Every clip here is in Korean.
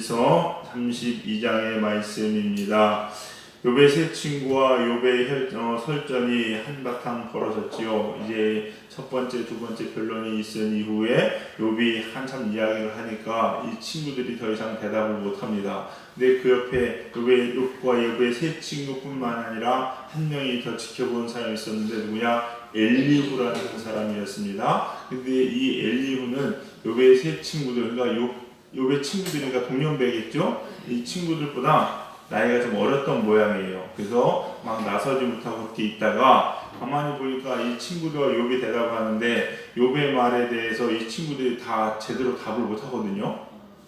욥기서 32장의 말씀입니다. 욥의 세 친구와 욥의 설전이 한바탕 벌어졌지요. 이제 첫 번째, 두 번째 변론이 있은 이후에 욥이 한참 이야기를 하니까 이 친구들이 더 이상 대답을 못합니다. 근데 그 옆에 욥과 욥의 세 친구뿐만 아니라 한 명이 더 지켜본 사람이 있었는데 누구냐? 엘리후라는 사람이었습니다. 근데 이 엘리후는 욥의 세 친구들, 그러니까 욥의 친구들이니까 동년배겠죠? 이 친구들보다 나이가 좀 어렸던 모양이에요. 그래서 막 나서지 못하고 그렇게 있다가 가만히 보니까 이 친구들과 욥이 대답하는데 욥의 말에 대해서 이 친구들이 다 제대로 답을 못하거든요.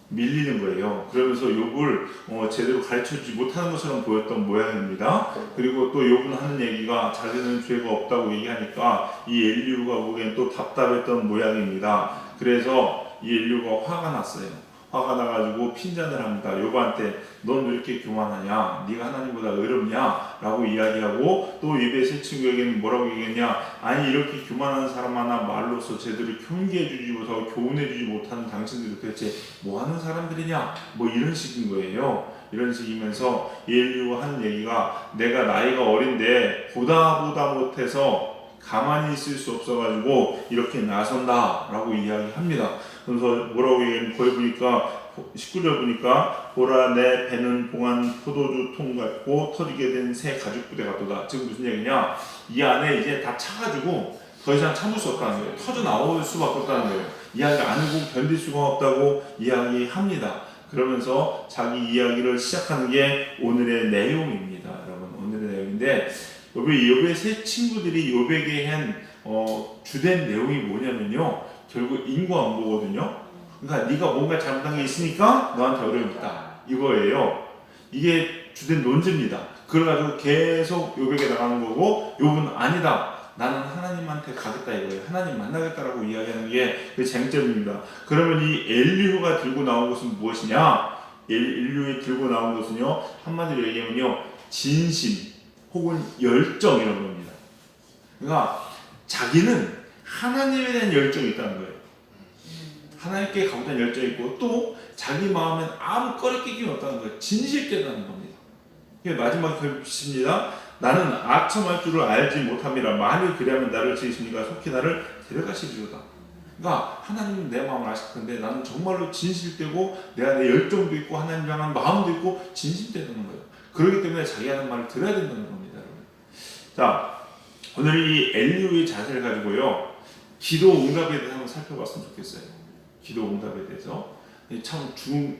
밀리는 거예요. 그러면서 욥을 제대로 가르쳐주지 못하는 것처럼 보였던 모양입니다. 그리고 또 욥은 하는 얘기가 자기는 죄가 없다고 얘기하니까 이 엘리후가 보기엔 또 답답했던 모양입니다. 그래서 이 엘리후가 화가 났어요. 화가 나가지고 핀잔을 합니다. 욥한테 넌 왜 이렇게 교만하냐? 네가 하나님보다 어렵냐? 라고 이야기하고 또 욥의 세 친구에게는 뭐라고 얘기했냐? 아니 이렇게 교만한 사람 하나 말로서 제대로 경계해주지 못하고 교훈해주지 못하는 당신들이 도대체 뭐하는 사람들이냐? 뭐 이런 식인 거예요. 이런 식이면서 엘리후가 하는 얘기가 내가 나이가 어린데 보다 못해서 가만히 있을 수 없어가지고 이렇게 나선다 라고 이야기합니다. 그래서 뭐라고 얘기하면 거기 보니까 19절 보니까 보라 내 배는 봉한 포도주 통 같고 터지게 된 새 가죽 부대 같도다. 지금 무슨 얘기냐? 이 안에 이제 다 차가지고 더 이상 참을 수 없다는 거예요. 터져 나올 수밖에 없다는 거예요. 이야기 안고 견딜 수가 없다고 이야기합니다. 그러면서 자기 이야기를 시작하는 게 오늘의 내용입니다. 여러분 오늘의 내용인데 욥의 세 친구들이 욥에게 한 주된 내용이 뭐냐면요. 결국 인과응보거든요. 그러니까 네가 뭔가 잘못한 게 있으니까 너한테 어려움이 있다. 이거예요. 이게 주된 논지입니다. 그래가지고 계속 욥에게 나가는 거고 욥은 아니다. 나는 하나님한테 가겠다 이거예요. 하나님 만나겠다라고 이야기하는 게 그 쟁점입니다. 그러면 이 엘리후가 들고 나온 것은 무엇이냐? 엘리후가 들고 나온 것은요. 한마디로 얘기하면요. 진심 혹은 열정 이런 겁니다. 그러니까 자기는 하나님에 대한 열정이 있다는 거예요. 하나님께 가고자 열정이 있고 또 자기 마음엔 아무 꺼리끼기 없다는 거예요. 진실되다는 겁니다. 마지막 결심입니다. 나는 악청할 줄을 알지 못함이라 만일 그리하면 나를 지으십니까 속히 나를 데려가시리로다. 그러니까 하나님은 내 마음을 아실 텐데 나는 정말로 진실되고 내 안에 열정도 있고 하나님 향한 마음도 있고 진실되다는 거예요. 그렇기 때문에 자기 하는 말을 들어야 된다는 겁니다. 여러분. 자, 오늘 이 엘리후의 자세를 가지고요. 기도 응답에 대해서 한번 살펴봤으면 좋겠어요. 기도 응답에 대해서. 참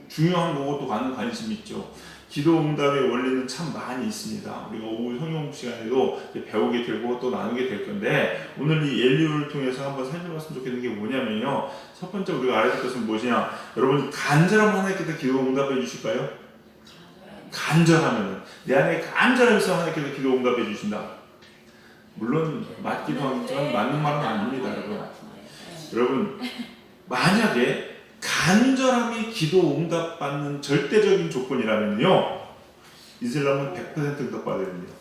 중요한 거고 또 많은 관심이 있죠. 기도 응답의 원리는 참 많이 있습니다. 우리가 오후 성경 시간에도 배우게 되고 또 나누게 될 건데 오늘 이 엘리후를 통해서 한번 살펴봤으면 좋겠는 게 뭐냐면요. 첫 번째 우리가 알아야 될 것은 무엇이냐. 여러분 간절하면 하나님께서 기도 응답해 주실까요? 간절하면 내 안에 간절함이 있어 하나님께서 기도 응답해 주신다. 물론 맞기도 하겠지만 맞는 말은 아닙니다. 여러분 만약에 간절함이 기도 응답받는 절대적인 조건이라면요. 이슬람은 100% 응답받아야 됩니다.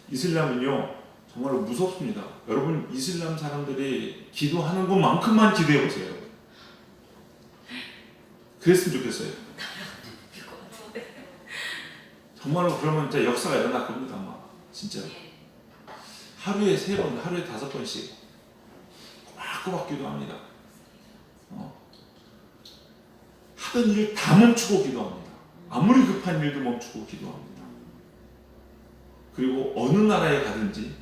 이슬람은요. 정말로 무섭습니다. 여러분 이슬람 사람들이 기도하는 것만큼만 기도해 보세요. 그랬으면 좋겠어요. 정말로 그러면 진짜 역사가 일어날 겁니다. 아마 진짜 하루에 3번, 하루에 5번씩 꼬박꼬박 기도합니다. 하던 일 다 멈추고 기도합니다. 아무리 급한 일도 멈추고 기도합니다. 그리고 어느 나라에 가든지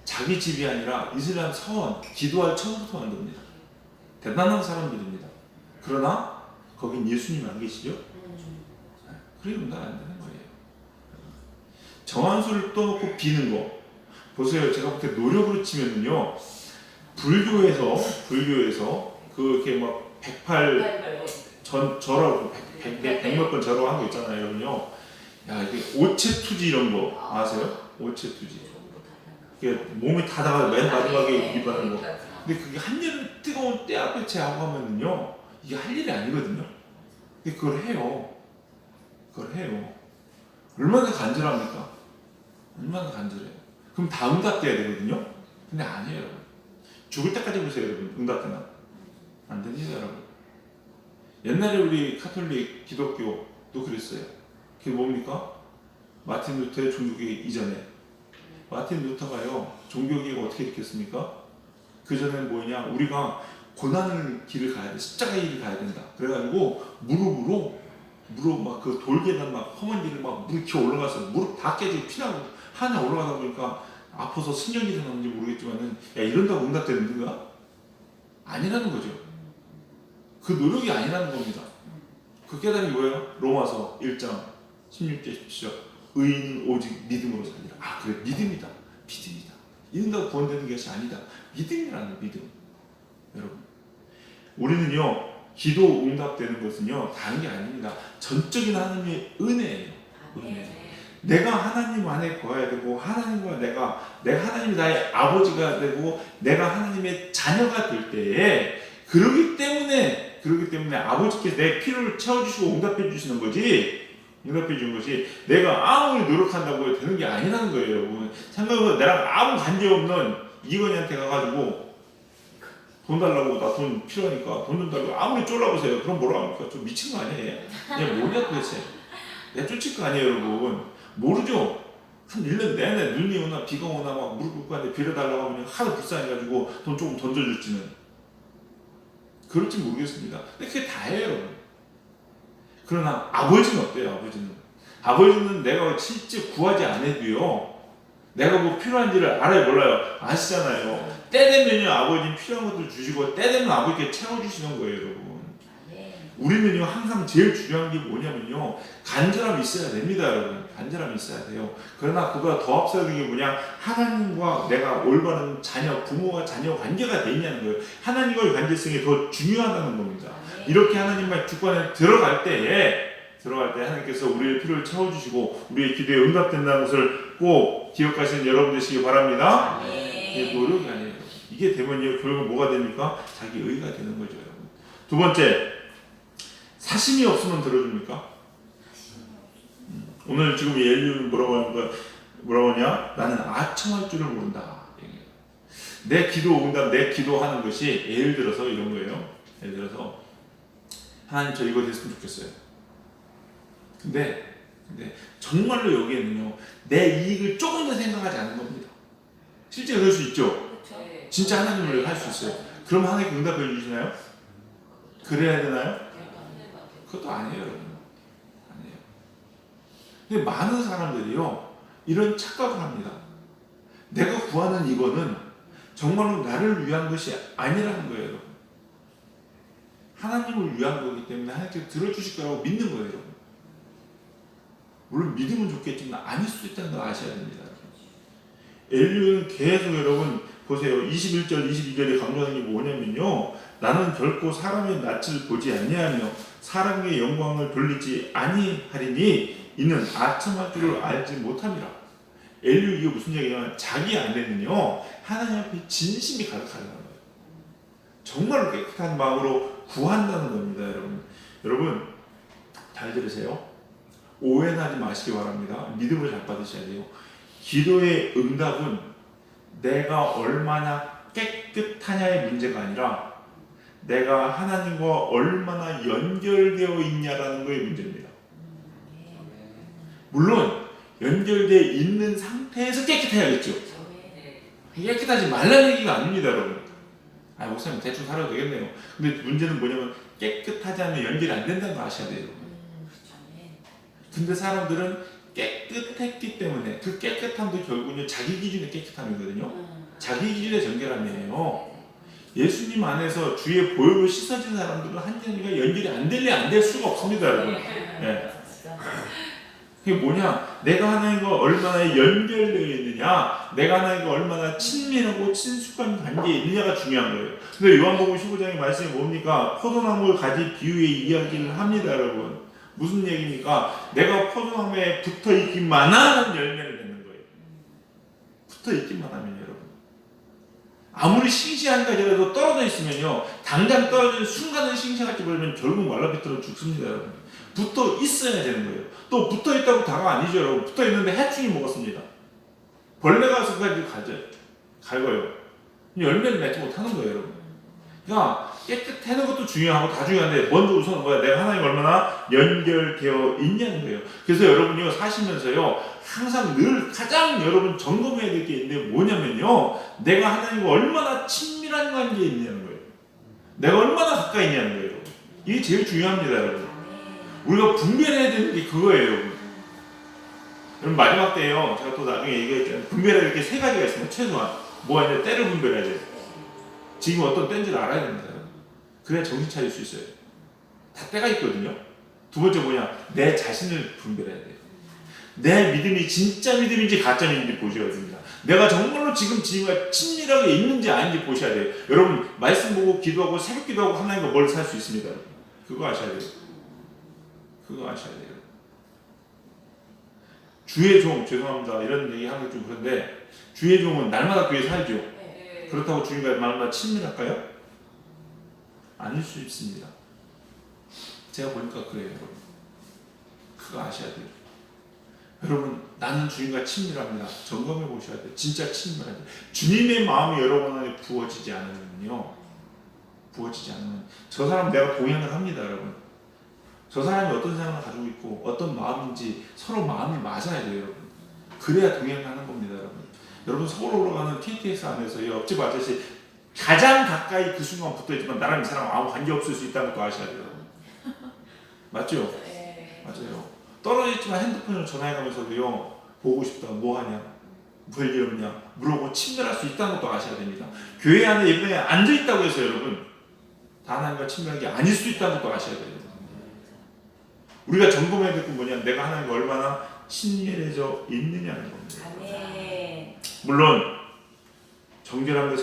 자기 집이 아니라 이슬람 서원, 기도할 처음부터 만듭니다. 대단한 사람들입니다. 그러나 거긴 예수님 안 계시죠? 그러면 안 되는 거예요. 정한수를 떠놓고 비는 거 보세요. 제가 볼 때 노력으로 치면은요. 불교에서 그렇게 막 108 절하고 100몇 번 절하고 한 거 있잖아요. 여러분요. 야 이게 오체투지 이런 거 아세요? 오체투지. 이게 몸이 타다가 맨 마지막에 입하는 거. 근데 그게 한여름 뜨거운 때 앞에 제 하고 하면은요. 이게 할 일이 아니거든요. 근데 그걸 해요. 얼마나 간절합니까? 얼마나 간절해요. 그럼 다 응답돼야 되거든요. 근데 아니에요. 죽을 때까지 보세요, 여러분. 응답되나? 안 됩니다, 여러분. 옛날에 우리 카톨릭 기독교도 그랬어요. 그게 뭡니까? 마틴 루터의 종교개혁 이전에 마틴 루터가요 종교개혁 어떻게 일으켰습니까? 그 전에는 뭐냐, 우리가 고난의 길을 가야 돼, 십자가의 길을 가야 된다. 그래가지고 무릎 막 그 돌계단 막 험한 길을 막 무릎 기어 올라가서 무릎 다 깨지고 피나고 하나 올라가다 보니까 아파서 승전이 일어났는지 모르겠지만은 야 이런다고 응답되는가? 아니라는 거죠. 그 노력이 아니라는 겁니다. 그 깨달음이 뭐예요? 로마서 1장 16절 17절 의인은 오직 믿음으로 살리라. 아 그래, 믿음이다. 믿음이다. 이런다고 구원되는 것이 아니다. 믿음이라는 믿음. 여러분, 우리는요 기도 응답되는 것은요 다른 게 아닙니다. 전적인 하나님의 은혜예요. 은혜. 내가 하나님 안에 거해야 되고, 하나님과 내가 하나님이 나의 아버지가 되고, 내가 하나님의 자녀가 될 때에 그러기 때문에 아버지께서 내 필요를 채워주시고 응답해 주시는 거지. 응답해 주는 것이 내가 아무리 노력한다고 되는 게 아니라는 거예요, 여러분. 생각해보면 나랑 아무 관계 없는 이건희한테 가가지고 돈 달라고, 나 돈 필요하니까 돈 좀 달라고 아무리 쫄라보세요. 그럼 뭐라고 합니까? 좀 미친 거 아니에요? 그냥 뭐냐 도대체. 내가 쫓을 거 아니에요, 여러분. 모르죠? 한 1년 내내 눈이 오나 비가 오나 막 무릎 꿇고 하는데 빌어달라고 하면 하도 불쌍해가지고 돈 조금 던져줄지는. 그럴지 모르겠습니다. 근데 그게 다예요, 여러분. 그러나 아버지는 어때요? 아버지는 내가 실제 구하지 않아도요 내가 뭐 필요한지를 알아요, 몰라요? 아시잖아요. 때 되면요 아버지는 필요한 것들 주시고 때 되면 아버지께 채워주시는 거예요, 여러분. 우리는요 항상 제일 중요한 게 뭐냐면요 간절함이 있어야 됩니다, 여러분. 간절함이 있어야 돼요. 그러나 그보다 더 앞서는 게 뭐냐, 하나님과 내가 올바른 자녀, 부모와 자녀 관계가 돼 있냐는 거예요. 하나님과의 관계성이 더 중요하다는 겁니다. 이렇게 하나님과의 주권에 들어갈 때 하나님께서 우리의 필요를 채워주시고 우리의 기도에 응답된다는 것을 꼭 기억하시는 여러분 되시기 바랍니다. 이게 노력이 아니에요. 이게 되면요 결국 뭐가 됩니까? 자기 의가 되는 거죠, 여러분. 두 번째, 사심이 없으면 들어줍니까? 오늘 지금 예언이 뭐라고 하냐? 나는 아첨할 줄을 모른다. 내 기도 응답, 내 기도하는 것이 예를 들어서 이런 거예요. 예를 들어서 하나님 저 이거 됐으면 좋겠어요. 근데 정말로 여기에는요 내 이익을 조금 더 생각하지 않는 겁니다. 실제 그럴 수 있죠. 진짜 하나님을 할 수 있어요. 그럼 하나님 응답해 주시나요? 그래야 되나요? 그것도 아니에요, 여러분. 아니에요. 근데 많은 사람들이요 이런 착각을 합니다. 내가 구하는 이거는 정말로 나를 위한 것이 아니라는 거예요, 여러분. 하나님을 위한 거기 때문에 하나님께서 들어주실 거라고 믿는 거예요, 여러분. 물론 믿으면 좋겠지만 아닐 수 있다는 걸 아셔야 됩니다. 엘리야는 계속 여러분 보세요. 21절 22절에 강조하는 게 뭐냐면요 나는 결코 사람의 낯을 보지 아니하며 사람의 영광을 돌리지 아니하리니 이는 아첨할 줄을 알지 못함이라. 엘리야 이게 무슨 얘기냐면 자기 안에는요 하나님 앞에 진심이 가득하다는 거예요. 정말로 깨끗한 마음으로 구한다는 겁니다, 여러분. 여러분 잘 들으세요. 오해는 하지 마시기 바랍니다. 믿음을 잘 받으셔야 돼요. 기도의 응답은 내가 얼마나 깨끗하냐의 문제가 아니라 내가 하나님과 얼마나 연결되어 있냐라는 거의 문제입니다. 물론 연결되어 있는 상태에서 깨끗해야겠죠. 깨끗하지 말라는 얘기가 아닙니다, 여러분. 목사님 대충 살아도 되겠네요. 근데 문제는 뭐냐면 깨끗하지 않으면 연결이 안 된다는 거 아셔야 돼요. 근데 사람들은 깨끗했기 때문에 그 깨끗함도 결국은 자기 기준의 깨끗함이거든요. 자기 기준의 정결함이에요. 예수님 안에서 주의 보혈로 씻어진 사람들은 한전이가 연결이 안 될 수가 없습니다, 여러분. 네. 그게 뭐냐? 내가 하나님과 얼마나 연결되어 있느냐, 내가 하나님과 얼마나 친밀하고 친숙한 관계에 있느냐가 중요한 거예요. 근데 요한복음 15장의 말씀이 뭡니까? 포도나무 가지 비유의 이야기를 합니다, 여러분. 무슨 얘기입니까? 내가 포도나무에 붙어있기만 하면 열매를 맺는 거예요. 붙어있기만 하면, 여러분. 아무리 싱싱한 가지라도 떨어져 있으면요 당장 떨어지는 순간은 싱싱할지 모르면 결국 말라비틀어 죽습니다, 여러분. 붙어 있어야 되는 거예요. 또 붙어 있다고 다가 아니죠, 여러분. 붙어 있는데 해충이 먹었습니다. 벌레가 와서 갈고요. 열매를 맺지 못하는 거예요, 여러분. 그러니까 깨끗하는 것도 중요하고 다 중요한데 먼저 우선 뭐야? 내가 하나님 얼마나 연결되어 있냐는 거예요. 그래서 여러분이요 사시면서요 항상 늘 가장 여러분 점검해야 될 게 있는데 뭐냐면요 내가 하나님과 얼마나 친밀한 관계에 있냐는 거예요. 내가 얼마나 가까이 있냐는 거예요. 이게 제일 중요합니다, 여러분. 우리가 분별해야 되는 게 그거예요, 여러분. 여러분 마지막 때요 제가 또 나중에 얘기했잖아요. 분별해야 될 게 세 가지가 있습니다. 최소한 뭐가 있냐 때를 분별해야 돼요. 지금 어떤 때인지를 알아야 됩니다. 그래야 정신 차릴 수 있어요. 다 때가 있거든요. 두 번째 뭐냐? 내 자신을 분별해야 돼요. 내 믿음이 진짜 믿음인지 가짜 믿음인지 보셔야 됩니다. 내가 정말로 지금 친밀하게 있는지 아닌지 보셔야 돼요. 여러분 말씀 보고 기도하고 새벽 기도하고 하나님과 멀리 살 수 있습니다. 그거 아셔야 돼요. 그거 아셔야 돼요. 주의 종, 죄송합니다. 이런 얘기 하는 게 좀 그런데 주의 종은 날마다 교회 살죠. 그렇다고 주님과 날마다 친밀할까요? 아닐 수 있습니다. 제가 보니까 그래요, 여러분. 그거 아셔야 돼요. 여러분, 나는 주님과 친밀합니다. 점검해 보셔야 돼요. 진짜 친밀하죠. 주님의 마음이 여러분 안에 부어지지 않으면요, 부어지지 않으면 저 사람 내가 동행을 합니다, 여러분. 저 사람이 어떤 생각을 가지고 있고 어떤 마음인지 서로 마음이 맞아야 돼요, 여러분. 그래야 동행하는 겁니다, 여러분. 여러분 서울 올라가는 KTX 안에서 옆집 아저씨 가장 가까이 그 순간 붙어있지만 나랑 이 사람 아무 관계 없을 수 있다는 것도 아셔야 돼요. 맞죠? 네. 맞아요. 떨어져 있지만 핸드폰으로 전화해가면서도요 보고 싶다, 뭐하냐, 별 일 없냐 물어보고 친밀할 수 있다는 것도 아셔야 됩니다. 교회 안에 예배에 앉아있다고 해서 여러분 다 하나님과 친밀한 게 아닐 수 있다는 것도 아셔야 돼요. 우리가 점검해야 될 건 뭐냐? 내가 하나님과 얼마나 친밀해져 있느냐는 겁니다. 물론 정결한 게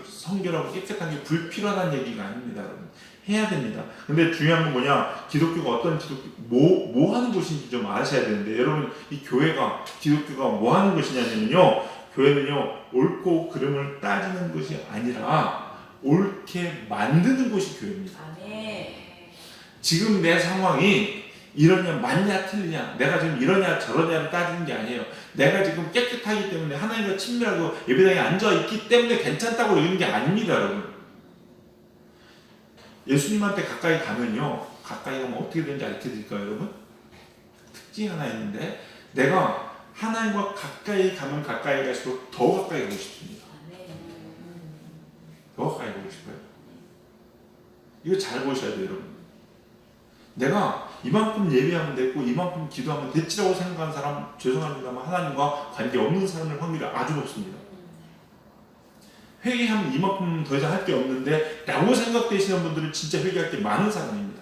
성결하고 깨끗한 게 불필요한 얘기가 아닙니다, 여러분. 해야 됩니다. 근데 중요한 건 뭐냐? 기독교가 어떤 뭐 하는 곳인지 좀 아셔야 되는데, 여러분, 이 교회가, 기독교가 뭐 하는 곳이냐면요, 교회는요, 옳고 그름을 따지는 것이 아니라, 옳게 만드는 곳이 교회입니다. 지금 내 상황이 이러냐, 맞냐, 틀리냐, 내가 지금 이러냐, 저러냐를 따지는 게 아니에요. 내가 지금 깨끗하기 때문에 하나님과 친밀하고 예배당에 앉아있기 때문에 괜찮다고 이러는 게 아닙니다, 여러분. 예수님한테 가까이 가면요, 가까이 가면 어떻게 되는지 알려 드릴까요, 여러분? 특징이 하나 있는데, 내가 하나님과 가까이 가면 가까이 갈수록 더 가까이 가고 싶습니다. 더 가까이 가고 싶어요. 이거 잘 보셔야 돼요, 여러분. 내가 이만큼 예배하면 됐고 이만큼 기도하면 됐지라고 생각하는 사람, 죄송합니다만 하나님과 관계없는 사람의 확률이 아주 높습니다. 회개하면 이만큼 더 이상 할 게 없는데 라고 생각되시는 분들은 진짜 회개할 게 많은 사람입니다.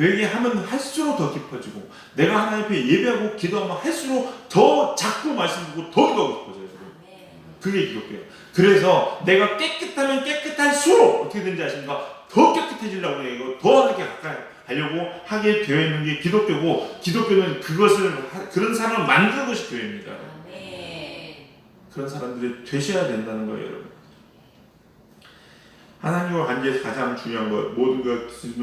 회개하면 할수록 더 깊어지고, 내가 하나님 앞에 예배하고 기도하면 할수록 더 자꾸 말씀 듣고 더 기도하고 싶어져요. 그게 기독교예요. 그래서 내가 깨끗하면 깨끗할수록 어떻게 되는지 아십니까? 더 깨끗해지려고 해요. 더 하나님께 가까이 하려고 하게 되어 있는 게 기독교고, 기독교는 그런 사람을 만드는 것이 교회입니다. 그런 사람들이 되셔야 된다는 거예요, 여러분. 하나님과 관계에서 가장 중요한 것, 모든 것은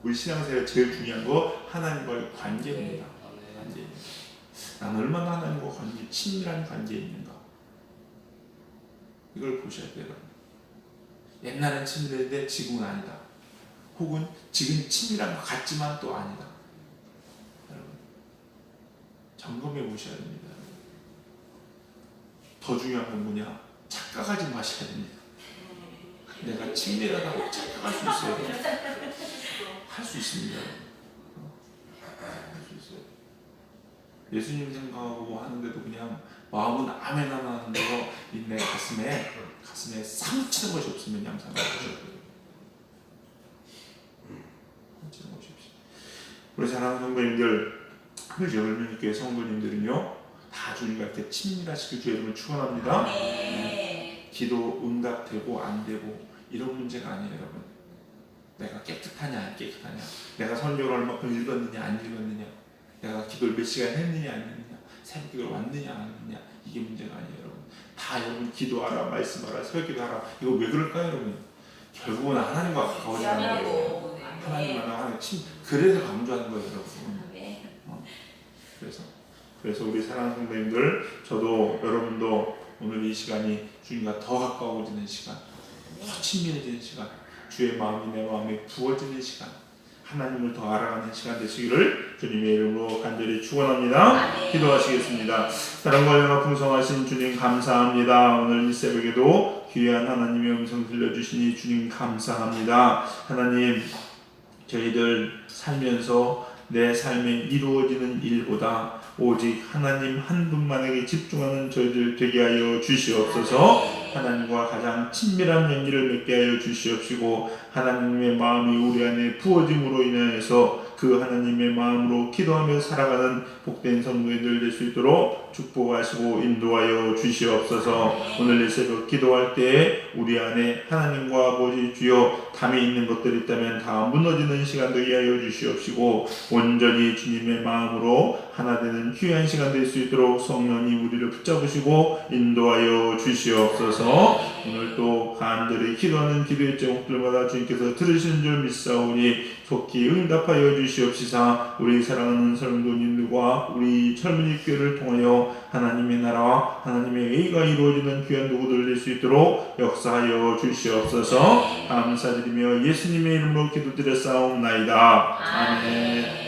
우리 신앙생활에 제일 중요한 거 하나님과의 관계입니다. 관계입니다. 나는 얼마나 하나님과 친밀한 관계에 있는가, 이걸 보셔야 돼요. 옛날엔 친밀했는데 지금은 아니다. 혹은 지금 친밀한 것 같지만 또 아니다. 여러분, 점검해 보셔야 됩니다. 더 중요한 건 뭐냐? 착각하지 마셔야 됩니다. 내가 친밀하다고 착각할 수 있어요. 할 수 있습니다. 할 수 있어요. 예수님 생각하고 하는데도 그냥 마음은 아멘 하는데요, 내 가슴에 사무치는 것이 없으면 양상을 보셔야 돼요. 사무치는 것이 없이. 우리 사랑하는 성도님들, 우리 열매교회 성도님들은요, 다 주님과 이렇게 친밀하시길 주의 이름을 축원합니다. 기도 응답되고 안 되고 이런 문제가 아니에요, 여러분. 내가 깨끗하냐 안 깨끗하냐, 내가 성경을 얼마큼 읽었느냐 안 읽었느냐, 내가 기도를 몇 시간 했느냐 안 했느냐, 새벽 기도를 왔느냐 안 왔느냐, 이게 문제가 아니에요, 여러분. 다 여러분 기도하라, 말씀하라, 새벽 기도하라. 이거 왜 그럴까요, 여러분? 결국은 하나님과 가까워지는 거예요. 하나님과 하나님 그래서 강조하는 거예요, 여러분. 그래서 우리 사랑하는 성도님들, 저도 여러분도 오늘 이 시간이 주님과 더 가까워지는 시간, 더 친밀해지는 시간, 주의 마음이 내 마음에 부어지는 시간, 하나님을 더 알아가는 시간 되시기를 주님의 이름으로 간절히 축원합니다. 기도하시겠습니다. 사랑과 영화 풍성하신 주님 감사합니다. 오늘 이 새벽에도 귀한 하나님의 음성 들려주시니 주님 감사합니다. 하나님, 저희들 살면서 내 삶에 이루어지는 일보다 오직 하나님 한 분만에게 집중하는 저희들 되게 하여 주시옵소서. 하나님과 가장 친밀한 연기를 맺게 하여 주시옵시고, 하나님의 마음이 우리 안에 부어짐으로 인하여서 그 하나님의 마음으로 기도하며 살아가는 복된 성도들 될 수 있도록 축복하시고 인도하여 주시옵소서. 오늘 이 새벽 기도할 때에 우리 안에 하나님과 아버지 주여 담에 있는 것들이 있다면 다 무너지는 시간 되게 하여 주시옵시고, 온전히 주님의 마음으로 하나 되는 귀한 시간 될 수 있도록 성령이 우리를 붙잡으시고 인도하여 주시옵소서. 오늘 또 간절히 기도하는 기도의 제목들마다 주님께서 들으시는 줄 믿사오니 속히 응답하여 주시옵시사. 우리 사랑하는 성도님들과 우리 젊은이 교회를 통하여 하나님의 나라와 하나님의 의가 이루어지는 귀한 누구들 될 수 있도록 역사하여 주시옵소서. 감사드리며 예수님의 이름으로 기도드렸사옵나이다. 아멘.